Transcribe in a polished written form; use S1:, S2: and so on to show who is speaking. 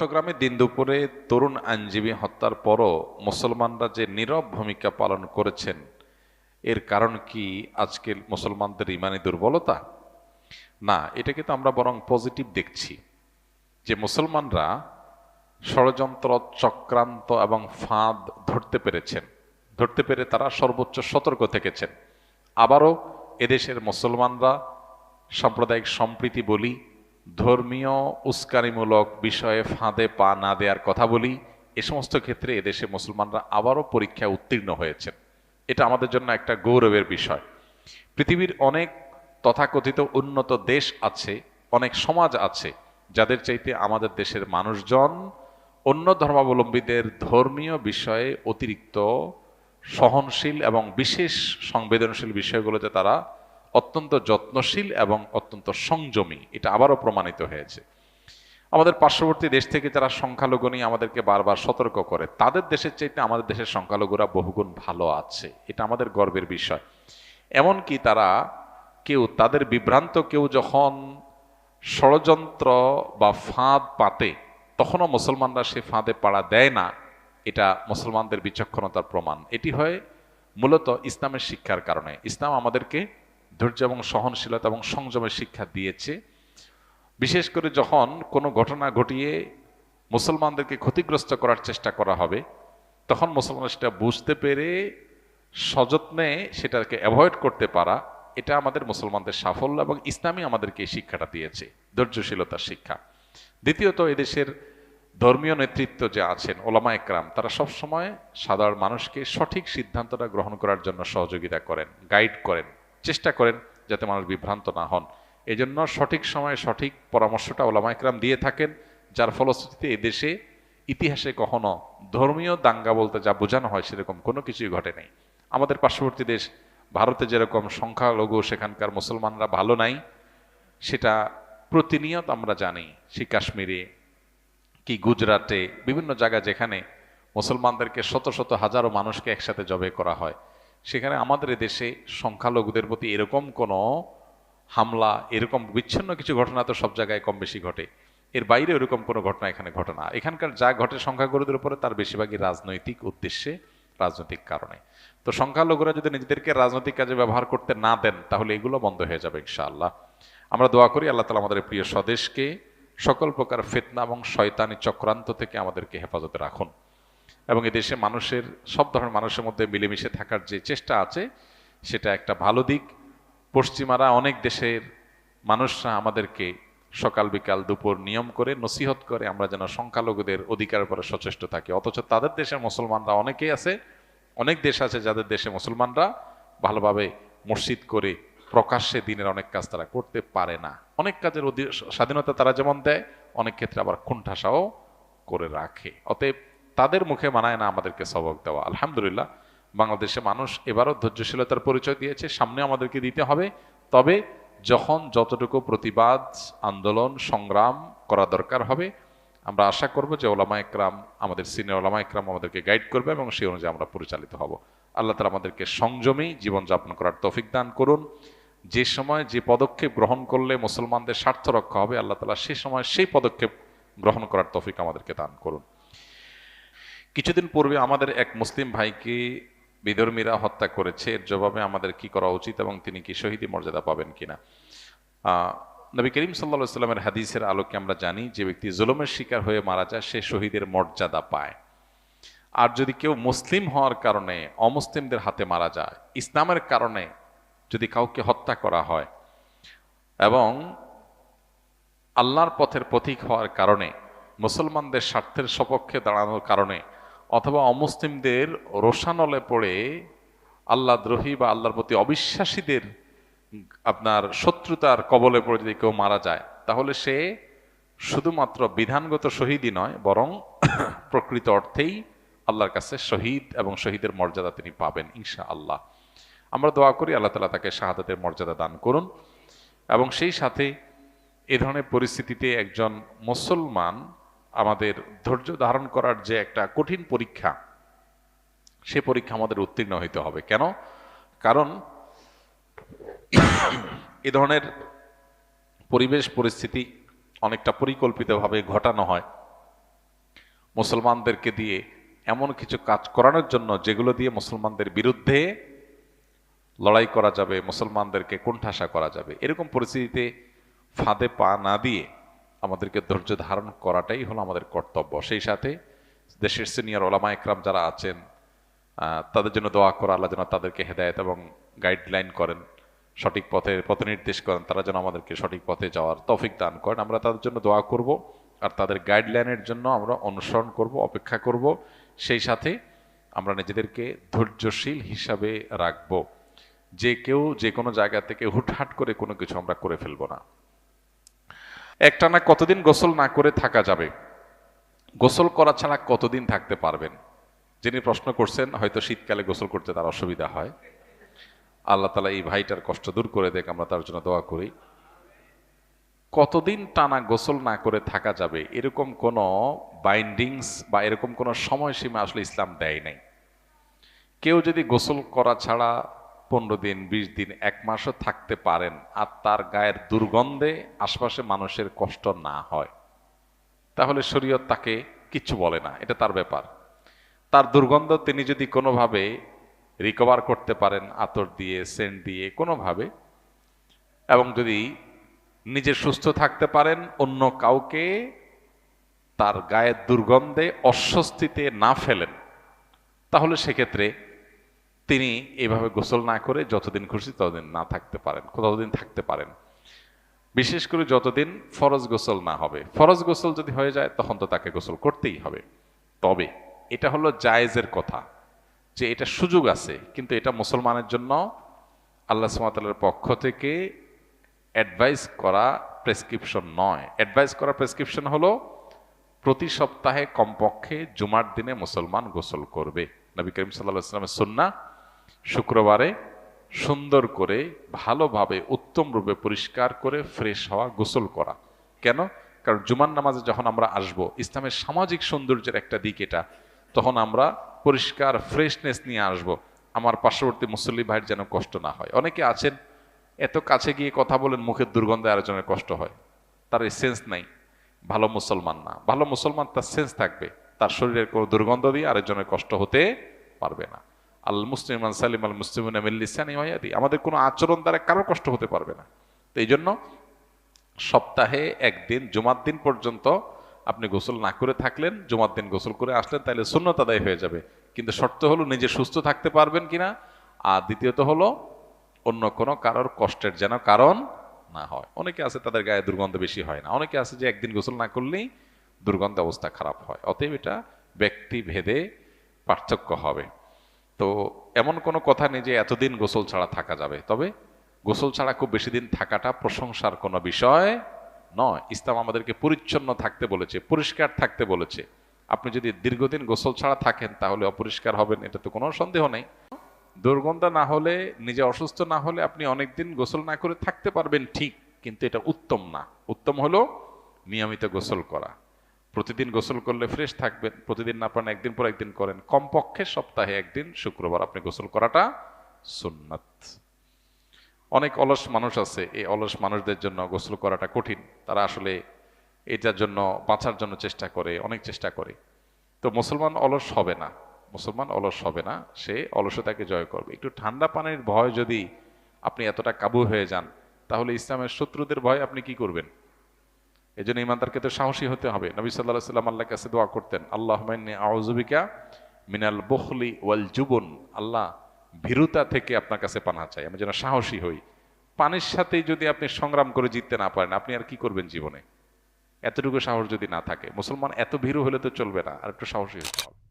S1: চট্টগ্রামে দিন দুপুরে তরুণ আইনজীবী হত্যার পরও মুসলমানরা যে নীরব ভূমিকা পালন করেছেন, এর কারণ কি আজকের মুসলমানদের ইমানি দুর্বলতা? না, এটাকে তো আমরা বরং পজিটিভ দেখছি যে মুসলমানরা ষড়যন্ত্র, চক্রান্ত এবং ফাঁদ ধরতে পেরে তারা সর্বোচ্চ সতর্ক থেকেছেন। আবারও এদেশের মুসলমানরা সাম্প্রদায়িক সম্প্রীতি বলি, ধর্মীয় উস্কানিমূলক বিষয়ে ফাঁদে পা না দেওয়ার কথা বলি, এ সমস্ত ক্ষেত্রে এদেশে মুসলমানরা আবারও পরীক্ষায় উত্তীর্ণ হয়েছেন। এটা আমাদের জন্য একটা গৌরবের বিষয়। পৃথিবীর অনেক তথাকথিত উন্নত দেশ আছে, অনেক সমাজ আছে যাদের চাইতে আমাদের দেশের মানুষজন অন্য ধর্মাবলম্বীদের ধর্মীয় বিষয়ে অতিরিক্ত সহনশীল এবং বিশেষ সংবেদনশীল বিষয়গুলোতে তারা অত্যন্ত যত্নশীল এবং অত্যন্ত সংযমী। এটা আবারও প্রমাণিত হয়েছে। আমাদের পার্শ্ববর্তী দেশ থেকে যারা সংখ্যালঘু নিয়ে আমাদেরকে বারবার সতর্ক করে, তাদের দেশের চাইতে আমাদের দেশের সংখ্যালঘুরা বহুগুণ ভালো আছে। এটা আমাদের গর্বের বিষয়। এমনকি তারা তাদের বিভ্রান্ত কেউ যখন ষড়যন্ত্র বা ফাঁদ পাতে, তখনও মুসলমানরা সে ফাঁদে পাড়া দেয় না। এটা মুসলমানদের বিচক্ষণতার প্রমাণ। এটি হয় মূলত ইসলামের শিক্ষার কারণে। ইসলাম আমাদেরকে ধৈর্য এবং সহনশীলতা এবং সংযমের শিক্ষা দিয়েছে। বিশেষ করে যখন কোনো ঘটনা ঘটিয়ে মুসলমানদেরকে ক্ষতিগ্রস্ত করার চেষ্টা করা হবে, তখন মুসলমানরা সেটা বুঝতে পেরে সযত্নে সেটাকে অ্যাভয়েড করতে পারা, এটা আমাদের মুসলমানদের সাফল্য এবং ইসলামই আমাদেরকে এই শিক্ষাটা দিয়েছে, ধৈর্যশীলতার শিক্ষা। দ্বিতীয়ত, এদেশের ধর্মীয় নেতৃত্ব যে আছেন, ওলামা একরাম, তারা সবসময় সাধারণ মানুষকে সঠিক সিদ্ধান্তটা গ্রহণ করার জন্য সহযোগিতা করেন, গাইড করেন, চেষ্টা করেন যাতে মানুষ বিভ্রান্ত না হন। এই জন্য সঠিক সময়ে সঠিক পরামর্শটা ওলামা একরাম দিয়ে থাকেন, যার ফলশ্রুতিতে এদেশে ইতিহাসে কখনো ধর্মীয় দাঙ্গা বলতে যা বোঝানো হয় সেরকম কোনো কিছুই ঘটে নেই। আমাদের পার্শ্ববর্তী দেশ ভারতে যেরকম সংখ্যালঘু সেখানকার মুসলমানরা ভালো নাই, সেটা প্রতিনিয়ত আমরা জানি। সে কাশ্মীরে কি গুজরাটে, বিভিন্ন জায়গায় যেখানে মুসলমানদেরকে শত শত হাজারো মানুষকে একসাথে জবে করা হয়, সেখানে আমাদের দেশে সংখ্যালঘুদের প্রতি এরকম কোনো হামলা, এরকম বিচ্ছিন্ন কিছু ঘটনা তো সব জায়গায় কম বেশি ঘটে। এর বাইরে এরকম কোনো ঘটনা এখানে ঘটে না। এখানকার যা ঘটে সংখ্যাগুরুদের উপরে, তার বেশিরভাগই রাজনৈতিক উদ্দেশ্যে, রাজনৈতিক কারণে। তো সংখ্যালঘুরা যদি নিজেদেরকে রাজনৈতিক কাজে ব্যবহার করতে না দেন, তাহলে এগুলো বন্ধ হয়ে যাবে ইনশাআল্লাহ। আমরা দোয়া করি আল্লাহ তাআলা আমাদের প্রিয় স্বদেশকে সকল প্রকার ফিতনা এবং শয়তানি চক্রান্ত থেকে আমাদেরকে হেফাজতে রাখুন, এবং এদেশে মানুষের, সব ধরনের মানুষের মধ্যে মিলেমিশে থাকার যে চেষ্টা আছে, সেটা একটা ভালো দিক। পশ্চিমারা অনেক দেশের মানুষরা আমাদেরকে সকাল বিকাল দুপুর নিয়ম করে নসিহত করে আমরা যেন সংখ্যালঘুদের অধিকারের উপরে সচেষ্ট থাকি, অথচ তাদের দেশের মুসলমানরা অনেকেই আছে, অনেক দেশ আছে যাদের দেশে মুসলমানরা ভালোভাবে মসজিদ করে প্রকাশ্যে দিনের অনেক কাজ তারা করতে পারে না। অনেক কাজের স্বাধীনতা তারা যেমন দেয়, অনেক ক্ষেত্রে আবার কুণ্ঠাসাও করে রাখে। অতএব তাদের মুখে মানায় না আমাদেরকে সবক দেওয়া। আলহামদুলিল্লাহ, বাংলাদেশে মানুষ এবারও ধৈর্যশীলতার পরিচয় দিয়েছে, সামনে আমাদেরকে দিতে হবে। তবে যখন যতটুকু প্রতিবাদ, আন্দোলন, সংগ্রাম করা দরকার হবে, আমরা আশা করব যে ওলামা একরাম, আমাদের সিনিয়র ওলামা একরাম আমাদেরকে গাইড করবে এবং সেই অনুযায়ী আমরা পরিচালিত হব। আল্লাহ তাআলা আমাদেরকে সংযমী জীবনযাপন করার তৌফিক দান করুন। যে সময় যে পদক্ষেপ গ্রহণ করলে মুসলমানদের স্বার্থ রক্ষা হবে, আল্লাহ তাআলা সে সময় সেই পদক্ষেপ গ্রহণ করার তৌফিক আমাদেরকে দান করুন। কিছুদিন পূর্বে আমাদের এক মুসলিম ভাইকে বিধর্মীরা হত্যা করেছে। এর জবাবে আমাদের কি করা উচিত এবং তিনি কি শহীদি মর্যাদা পাবেন কিনা? নবী করিম সাল্লাল্লাহু আলাইহি ওয়াসাল্লামের হাদিসের আলোকে আমরা জানি, যে ব্যক্তি জুলুমের শিকার হয়ে মারা যায় সে শহীদের মর্যাদা পায়। আর যদি কেউ মুসলিম হওয়ার কারণে অমুসলিমদের হাতে মারা যায়, ইসলামের কারণে যদি কাউকে হত্যা করা হয় এবং আল্লাহর পথের পথিক হওয়ার কারণে, মুসলমানদের স্বার্থের সপক্ষে দাঁড়ানোর কারণে, অথবা অমুসলিমদের রোষানলে পড়ে আল্লাহ দ্রোহী বা আল্লাহর প্রতি অবিশ্বাসীদের আপনার শত্রুতার কবলে পড়ে যদি কেউ মারা যায়, তাহলে সে শুধুমাত্র বিধানগত শহীদই নয়, বরং প্রকৃত অর্থেই আল্লাহর কাছে শহীদ এবং শহীদের মর্যাদা তিনি পাবেন ইনশাআল্লাহ। আমরা দোয়া করি আল্লাহ তাআলা তাকে শাহাদাতের মর্যাদা দান করুন। এবং সেই সাথে এ ধরনের পরিস্থিতিতে একজন মুসলমান আমাদের ধৈর্য ধারণ করার যে একটা কঠিন পরীক্ষা, সে পরীক্ষা আমাদের উত্তীর্ণ হইতে হবে। কেন? কারণ এ ধরনের পরিবেশ পরিস্থিতি অনেকটা পরিকল্পিতভাবে ঘটানো হয়। মুসলমানদেরকে দিয়ে এমন কিছু কাজ করানোর জন্য যেগুলো দিয়ে মুসলমানদের বিরুদ্ধে লড়াই করা যাবে, মুসলমানদেরকে কোণঠাসা করা যাবে। এরকম পরিস্থিতিতে ফাঁদে পা না দিয়ে আমাদেরকে ধৈর্য ধারণ করাটাই হলো আমাদের কর্তব্য। সেই সাথে দেশের সিনিয়র ওলামা একরাম যারা আছেন তাদের জন্য দোয়া করা, আল্লাহ যেন তাদেরকে হেদায়েত এবং গাইডলাইন করেন, সঠিক পথে নির্দেশ করেন, তারা যেন আমাদেরকে সঠিক পথে যাওয়ার তৌফিক দান করেন। আমরা তাদের জন্য দোয়া করব আর তাদের গাইডলাইনের জন্য আমরা অনুসরণ করব, অপেক্ষা করব। সেই সাথে আমরা নিজেদেরকে ধৈর্যশীল হিসাবে রাখব, যে কেউ যে কোনো জায়গা থেকে হুটহাট করে কোনো কিছু আমরা করে ফেলবো না। একটানা কতদিন গোসল না করে থাকা যাবে? গোসল করা ছাড়া কতদিন থাকতে পারবেন? যিনি প্রশ্ন করছেন হয়তো শীতকালে গোসল করতে তার অসুবিধা হয়। আল্লাহ তাআলা এই ভাইটার কষ্ট দূর করে দেখ, আমরা তার জন্য দোয়া করি। কতদিন টানা গোসল না করে থাকা যাবে এরকম কোনো বাইন্ডিংস বা এরকম কোনো সময়সীমা আসলে ইসলাম দেয় নাই। কেউ যদি গোসল করা ছাড়া 15 দিন, 20 দিন, 1 মাসও থাকতে পারেন আর তার গায়ের দুর্গন্ধে আশপাশে মানুষের কষ্ট না হয়, তাহলে শরীয়ত তাকে কিচ্ছু বলে না, এটা তার ব্যাপার। তার দুর্গন্ধ তিনি যদি কোনোভাবে রিকভার করতে পারেন আতর দিয়ে, সেন্ট দিয়ে, কোনোভাবে, এবং যদি নিজে সুস্থ থাকতে পারেন, অন্য কাউকে তার গায়ের দুর্গন্ধে অস্বস্তিতে না ফেলেন, তাহলে সেক্ষেত্রে তিনি এভাবে গোসল না করে যতদিন খুশি ততদিন না থাকতে পারেন, ততদিন থাকতে পারেন। বিশেষ করে যতদিন ফরজ গোসল না হবে। ফরজ গোসল যদি হয়ে যায় তখন তো তাকে গোসল করতেই হবে। তবে এটা হলো জায়েজের কথা, যে এটা সুযোগ আছে, কিন্তু এটা মুসলমানের জন্য আল্লাহ সুবহানাহু ওয়া তাআলার পক্ষ থেকে অ্যাডভাইস করা প্রেসক্রিপশন নয়। অ্যাডভাইস করা প্রেসক্রিপশন হলো প্রতি সপ্তাহে কমপক্ষে জুমার দিনে মুসলমান গোসল করবে। নবী করিম সাল্লাল্লাহু আলাইহি ওয়াসাল্লামের সুন্নাহ শুক্রবারে সুন্দর করে ভালোভাবে উত্তম রূপে পরিষ্কার করে ফ্রেশ হওয়া, গোসল করা। কেন? কারণ জুমার নামাজে যখন আমরা আসব, ইসলামের সামাজিক সৌন্দর্যের একটা দিক এটা, তখন আমরা পরিষ্কার ফ্রেশনেস নিয়ে আসব, আমার পার্শ্ববর্তী মুসল্লি ভাইয়ের যেন কষ্ট না হয়। অনেকে আছেন এত কাছে গিয়ে কথা বলেন, মুখের দুর্গন্ধে আরেকজনের কষ্ট হয়, তার এই সেন্স নাই, ভালো মুসলমান না। ভালো মুসলমান তার সেন্স থাকবে, তার শরীরের কোনো দুর্গন্ধ দিয়ে আরেকজনের কষ্ট হতে পারবে না। আল মুসলিমান সালিম আল মুসলিমিনা মিন লিসানি ওয়া ইয়াদি, আমাদের কোনো আচরণ দ্বারা কারো কষ্ট হতে পারবে না। তো এই জন্য সপ্তাহে একদিন জুমার দিন পর্যন্ত আপনি গোসল না করে থাকলেন, জুমার দিন গোসল করে আসলেন, তাহলে সুন্নত আদায় হয়ে যাবে। কিন্তু শর্ত হলো নিজে সুস্থ থাকতে পারবেন কিনা, আর দ্বিতীয়ত হলো অন্য কোনো কারোর কষ্টের যেন কারণ না হয়। অনেকে আছে তাদের গায়ে দুর্গন্ধ বেশি হয় না, অনেকে আছে যে একদিন গোসল না করলেই দুর্গন্ধ অবস্থা খারাপ হয়। অতএব এটা ব্যক্তি ভেদে পার্থক্য হবে। তো এমন কোনো কথা নেই যে এতদিন গোসল ছাড়া থাকা যাবে। তবে গোসল ছাড়া খুব বেশি দিন থাকাটা প্রশংসার কোনো বিষয় নয়। ইসলাম আমাদেরকে পরিচ্ছন্ন থাকতে বলেছে, পরিষ্কার থাকতে বলেছে। আপনি যদি দীর্ঘদিন গোসল ছাড়া থাকেন তাহলে অপরিষ্কার হবেন, এটা তো কোনো সন্দেহ নেই। দুর্গন্ধ না হলে, নিজে অসুস্থ না হলে আপনি অনেকদিন গোসল না করে থাকতে পারবেন, ঠিক, কিন্তু এটা উত্তম না। উত্তম হলো নিয়মিত গোসল করা। প্রতিদিন গোসল করলে ফ্রেশ থাকবেন, প্রতিদিন না পারেন একদিন পর একদিন করেন, কমপক্ষে সপ্তাহে একদিন শুক্রবার আপনি গোসল করাটা সুন্নাত। অনেক অলস মানুষ আছে, এই অলস মানুষদের জন্য গোসল করাটা কঠিন। তারা আসলে এটার জন্য বাঁচার জন্য চেষ্টা করে, অনেক চেষ্টা করে। তো মুসলমান অলস হবে না, মুসলমান অলস হবে না, সে অলসতাকে জয় করবে। একটু ঠান্ডা পানির ভয় যদি আপনি এতটা কাবু হয়ে যান, তাহলে ইসলামের শত্রুদের ভয় আপনি কি করবেন? এই জন্য ইমানদারকে তো সাহসী হতে হবে। নবী সাল্লাল্লাহু আলাইহি ওয়াসাল্লাম আল্লাহর কাছে দোয়া করতেন, আল্লাহুম্মা ইন্নী আউযু বিকা মিনাল বুখলি ওয়াল জুবন, আল্লাহ ভীরুতা থেকে আপনার কাছে পানাহ চাই, আমি যেন সাহসী হই। পানির সাথে যদি আপনি সংগ্রাম করে জিততে না পারেন, আপনি আর কি করবেন জীবনে? এতটুকু সাহস যদি না থাকে, মুসলমান এত ভীরু হলে তো চলবে না, আর একটু সাহসী হতে হবে।